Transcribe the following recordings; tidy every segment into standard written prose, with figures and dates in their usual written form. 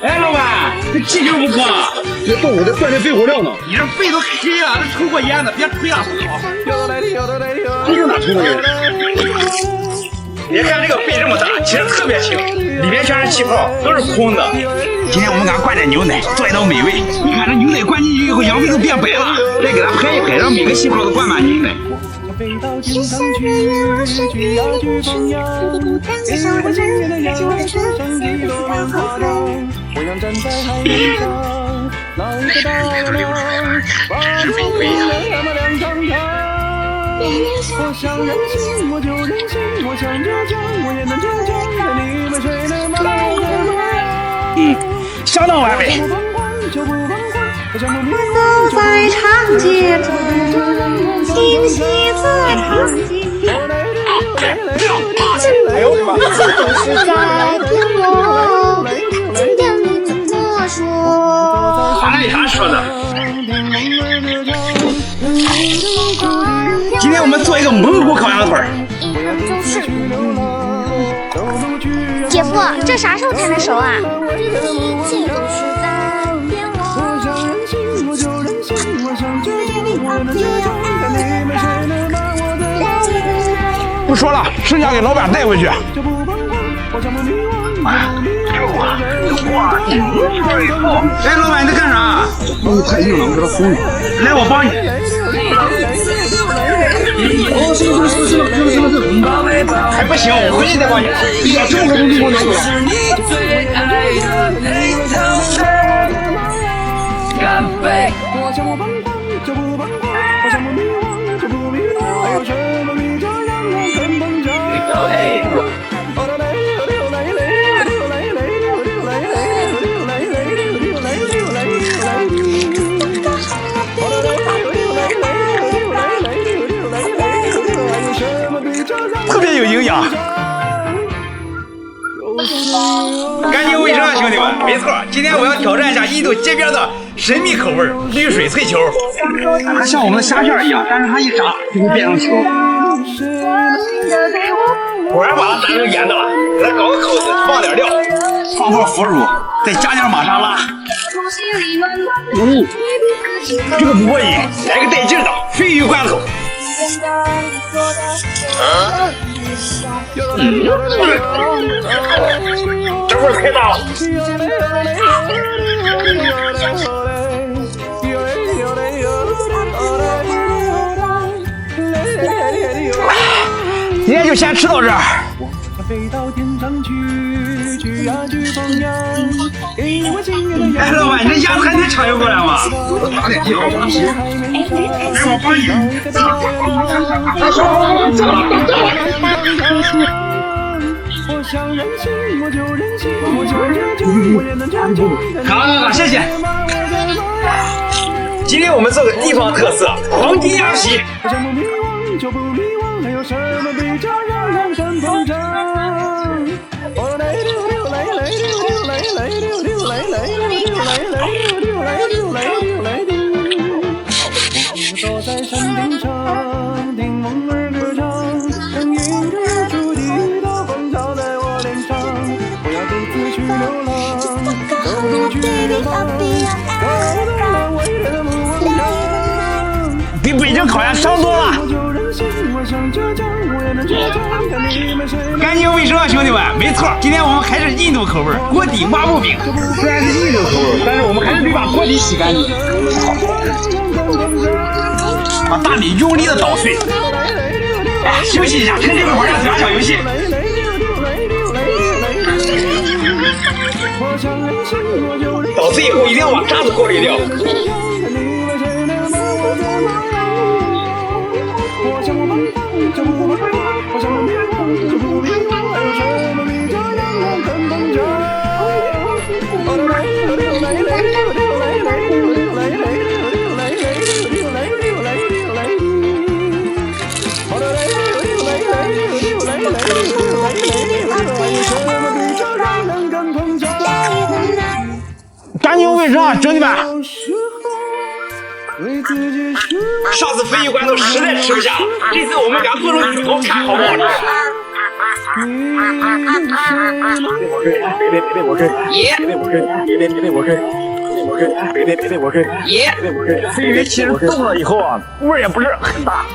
哎，老板，这鸡球不错，这动物得锻炼肺活量呢。你这肺都黑了，这抽过烟的，别吹了，好。这就哪抽的烟？别看这个肺这么大，其实特别轻，里面全是气泡，都是空的。今天我们给它灌点牛奶，做一道美味。你看这牛奶灌进去以后，羊肺都变白了，再给它拍一拍，让每个细胞都灌满牛奶。是善人有是非有不是，你不谈这伤我真的就会真的不到后悔。我想站在海面上，那一个大浪，把我们那么两张台。我想任性，我就任性；我想倔强，我也能倔强。但你们谁能把我的相当完美。走在长街中，听戏在长街。就是在听我听见你怎么说。还有啥说的？今天我们做一个蒙古烤羊腿。就是。姐夫，这啥时候才能熟啊？一切都是在骗我。不说了，剩下给老板带回去。哎，老板你在干啥？太硬了，我给他封了。来，我帮你。还不行，我回去再帮你。要这么多东西我能做。特别有营养，干净卫生啊，兄弟们！没错，今天我要挑战一下印度街边的神秘口味绿水脆球，它像我们的虾片一样，但是它一炸就会变成球。果然把它炸成盐的了，给它搞个口子，放点料，放泡腐乳，再加点玛莎拉。这个不过瘾，来个带劲的鲱鱼罐头。这味儿太大了。今天就先吃到这儿。哎，老板，你这鸭子还能抢救过来吗？我打点劲，好不行。来，我帮你。好，谢谢。今天我们做个地方特色黄金鸭皮。坐在山顶上，听梦儿歌唱，等云儿筑起的风飘在我脸上。我要独自去流浪，走出去流浪，我的浪为人目光。比北京烤鸭香多了。干净卫生啊，兄弟们！没错，今天我们还是印度口味锅底抹布饼。虽然是印度口味，但是我们还是得把锅底洗干净。把大米用力的捣碎。哎，休息一下，趁这会儿让打小游戏。捣碎以后一定要把渣子过滤掉。干净卫生啊，兄弟们！上次鲱鱼罐头实在吃不下，这次我们给它做成芋头，看好不好吃？鲱鱼其实冻了以后啊，味儿也不是很大。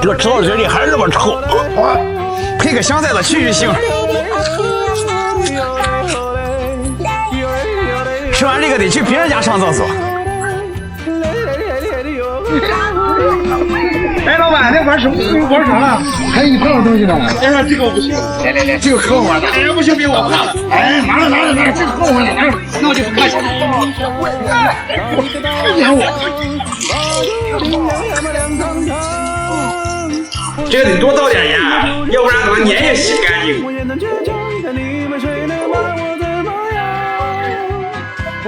这吃到嘴里还是那么臭，配个香菜的去腥。吃完这个得去别人家上厕所。哎，老板，那玩什么？玩啥了？还有一胖的东西呢。哎，这个我不行。来，这个可好了。哎，不行，别我怕了。哎，拿了，这个可好了，拿了。那我就不客气了。撵我。这个得多倒点盐，要不然把粘液洗干净。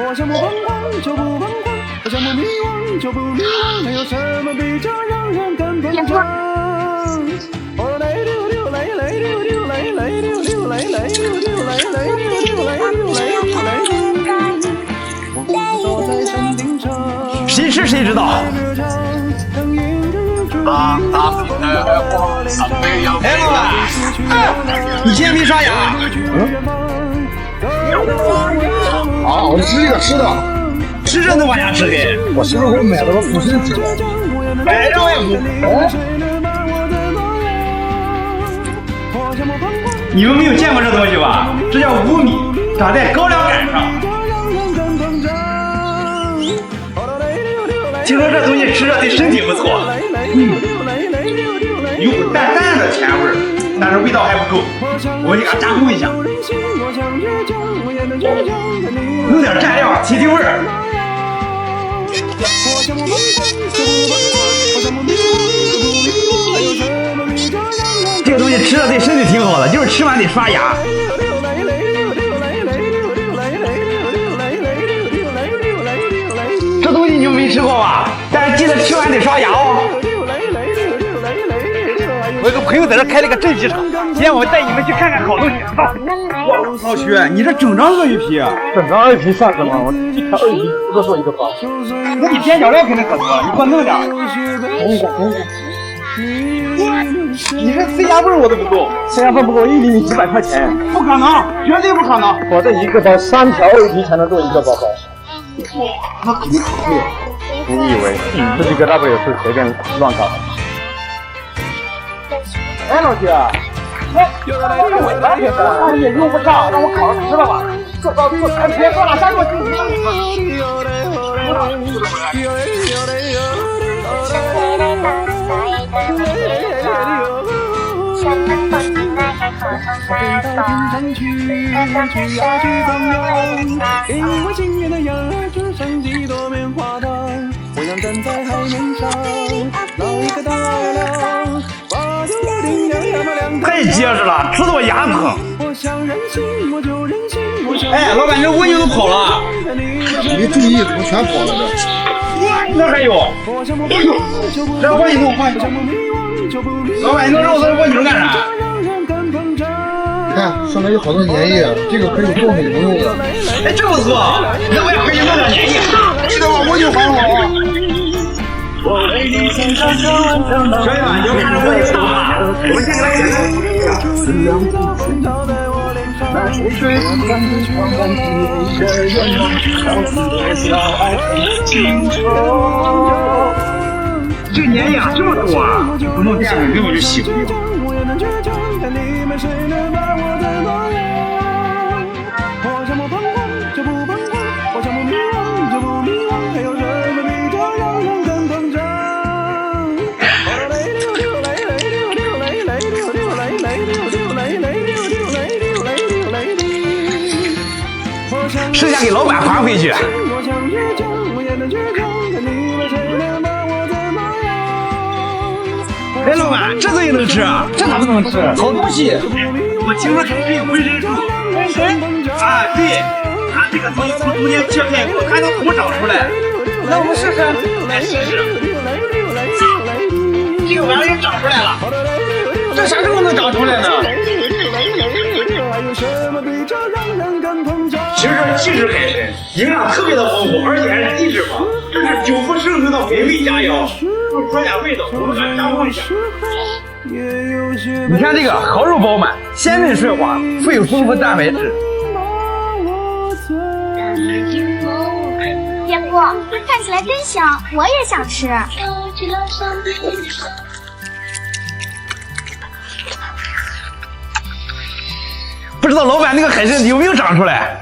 我想不彷徨就不彷徨，我想不迷惘就不迷惘，没有什么比这让人更膨胀。我来溜溜来来溜溜来来溜溜来来溜溜来来溜溜来溜来溜来。我坐在山顶上，谁吃谁知道。哎，老板，你今天没刷牙？啊，我吃这个吃的，吃这能往下吃的？我媳妇给我买了个ful参鸡，买着也不。你们没有见过这东西吧？这叫乌米，长在高粱杆上。听说这东西吃着对身体不错，有淡淡的甜味儿，但是味道还不够，我给它加工一下。弄点蘸料提提味儿。这个东西吃了对身体挺好的，就是吃完得刷牙。这东西你们没吃过吧？但是记得吃完得刷牙哦。我有个朋友在这开了个镇鸡场，今天我带你们去看看好东西。哇，老徐，你这整张鳄鱼皮啊？整张鳄鱼皮算什么？我一条鳄鱼皮不说一个包。那你边角料肯定可多了，你给我弄点。你这塞牙缝我都不够，塞牙缝不够，一厘米几百块钱。不可能，绝对不可能。我这一个包3条鳄鱼皮才能做一个包包。哇，那肯定可贵。你以为这几个大不了是随便乱搞的？哎，老姐，这是我的品质，那你也用不上，让我烤着吃了吧。做到做餐别说了，3个就太结实了，吃得我牙疼。哎，老板，这蜗牛都跑了。没注意，怎么全跑了这？那还有，这蜗牛换一个。老板，你弄肉丝蜗牛干啥？你看上面有好多粘液，这个可以做美容用的。哎，这不错，那我也可以弄点粘液。记得把蜗牛还我啊！小友啊，你就看着蜗牛大吧，我们先给它简单处理一下。这粘液啊这么多啊，不弄店里根本就洗不掉。剩下给老板还回去。哎，老板，这东西能吃啊？这咋不能吃？好东西！我听说它可以浑身术。浑身？啊，对，它这个东西从中间切开以后，还能头长出来。那我们试试？来试试。这个玩意儿长出来了。这啥时候能长出来呢？其实这即食海参营养特别的丰富，而且还是低脂肪，这是久负盛名的美味佳肴。就说点味道，我们来尝尝一下。你看这个烤肉饱满，鲜嫩顺滑，富有丰富蛋白质。天哥，看起来真香，我也想吃。不知道老板那个海参有没有长出来？